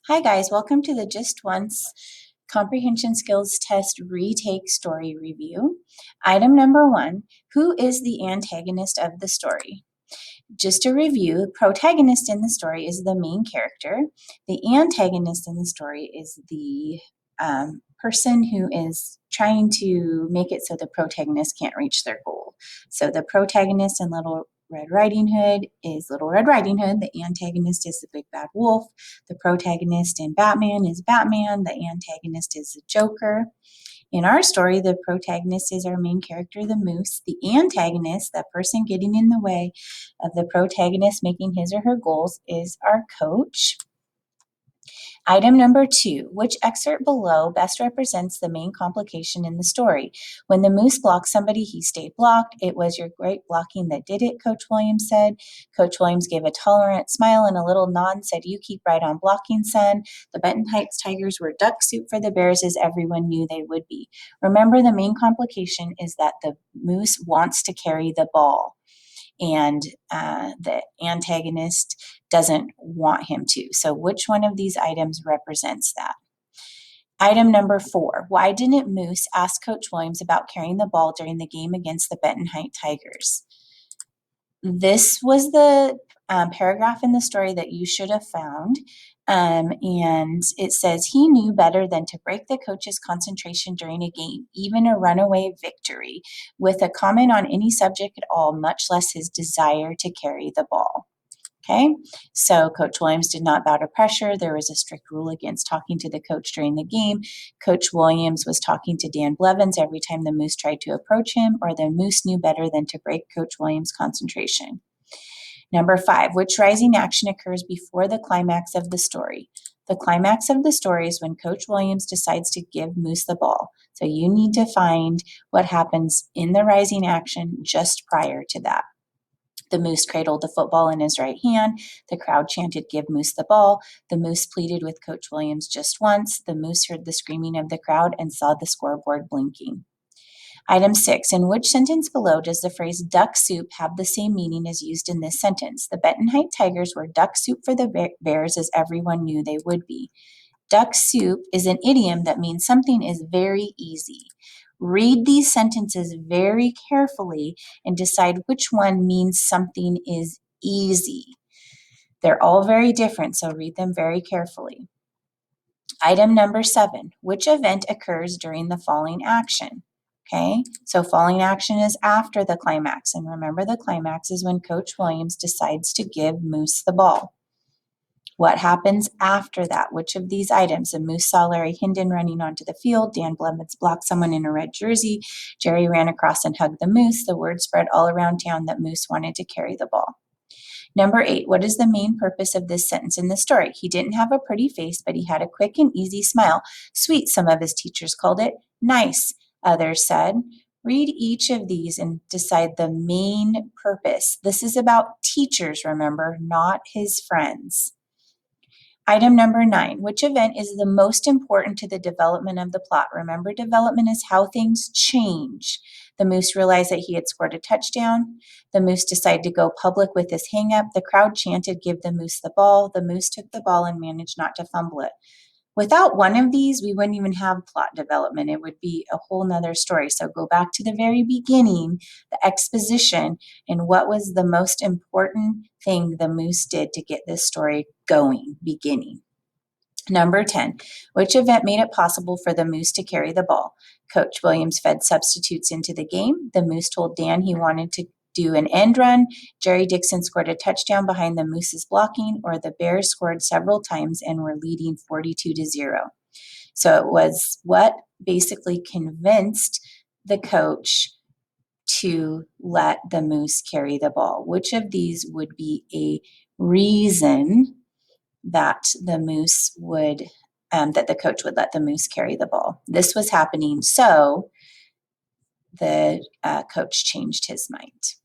Hi guys, welcome to the Just Once Comprehension Skills Test Retake Story Review. Item number 1, who is the antagonist of the story? Just to review, the protagonist in the story is the main character. The antagonist in the story is the person who is trying to make it so the protagonist can't reach their goal. So the protagonist in Little Red Riding Hood is Little Red Riding Hood. The antagonist is the Big Bad Wolf. The protagonist in Batman is Batman. The antagonist is the Joker. In our story, the protagonist is our main character, the moose. The antagonist, that person getting in the way of the protagonist making his or her goals, is our coach. Item number 2, which excerpt below best represents the main complication in the story? When the moose blocked somebody, he stayed blocked. It was your great blocking that did it, Coach Williams said. Coach Williams gave a tolerant smile and a little nod and said, "You keep right on blocking, son." The Benton Heights Tigers were duck soup for the Bears, as everyone knew they would be. Remember, the main complication is that the moose wants to carry the ball, and the antagonist doesn't want him to. So which one of these items represents that? Item number 4, why didn't Moose ask Coach Williams about carrying the ball during the game against the Benton Heights Tigers? This was the paragraph in the story that you should have found. And it says, he knew better than to break the coach's concentration during a game, even a runaway victory, with a comment on any subject at all, much less his desire to carry the ball. Okay, so Coach Williams did not bow to pressure. There was a strict rule against talking to the coach during the game. Coach Williams was talking to Dan Blevins every time the Moose tried to approach him, or the Moose knew better than to break Coach Williams' concentration. Number 5, which rising action occurs before the climax of the story? The climax of the story is when Coach Williams decides to give Moose the ball. So you need to find what happens in the rising action just prior to that. The Moose cradled the football in his right hand. The crowd chanted, "Give Moose the ball." The Moose pleaded with Coach Williams just once. The Moose heard the screaming of the crowd and saw the scoreboard blinking. Item 6, in which sentence below does the phrase duck soup have the same meaning as used in this sentence? The Benton Heights Tigers were duck soup for the Bears, as everyone knew they would be. Duck soup is an idiom that means something is very easy. Read these sentences very carefully and decide which one means something is easy. They're all very different, so read them very carefully. Item number 7, which event occurs during the falling action? Okay, so falling action is after the climax, and remember, the climax is when Coach Williams decides to give Moose the ball. What happens after that? Which of these items? The Moose saw Larry Hinden running onto the field. Dan Blevins blocked someone in a red jersey. Jerry ran across and hugged the Moose. The word spread all around town that Moose wanted to carry the ball. Number 8, what is the main purpose of this sentence in the story? He didn't have a pretty face, but he had a quick and easy smile. Sweet, some of his teachers called it. Nice, others said. Read each of these and decide the main purpose. This is about teachers, remember, not his friends. Item number 9, which event is the most important to the development of the plot? Remember, development is how things change. The Moose realized that he had scored a touchdown. The Moose decided to go public with his hang-up. The crowd chanted, "Give the Moose the ball." The Moose took the ball and managed not to fumble it. Without one of these, we wouldn't even have plot development. It would be a whole nother story. So go back to the very beginning, the exposition, and what was the most important thing the Moose did to get this story going, beginning. Number 10, which event made it possible for the Moose to carry the ball? Coach Williams fed substitutes into the game. The Moose told Dan he wanted to do an end run. Jerry Dixon scored a touchdown behind the Moose's blocking, or the Bears scored several times and were leading 42-0. So it was what basically convinced the coach to let the Moose carry the ball. Which of these would be a reason that the Moose would, that the coach would let the Moose carry the ball? This was happening, so the coach changed his mind.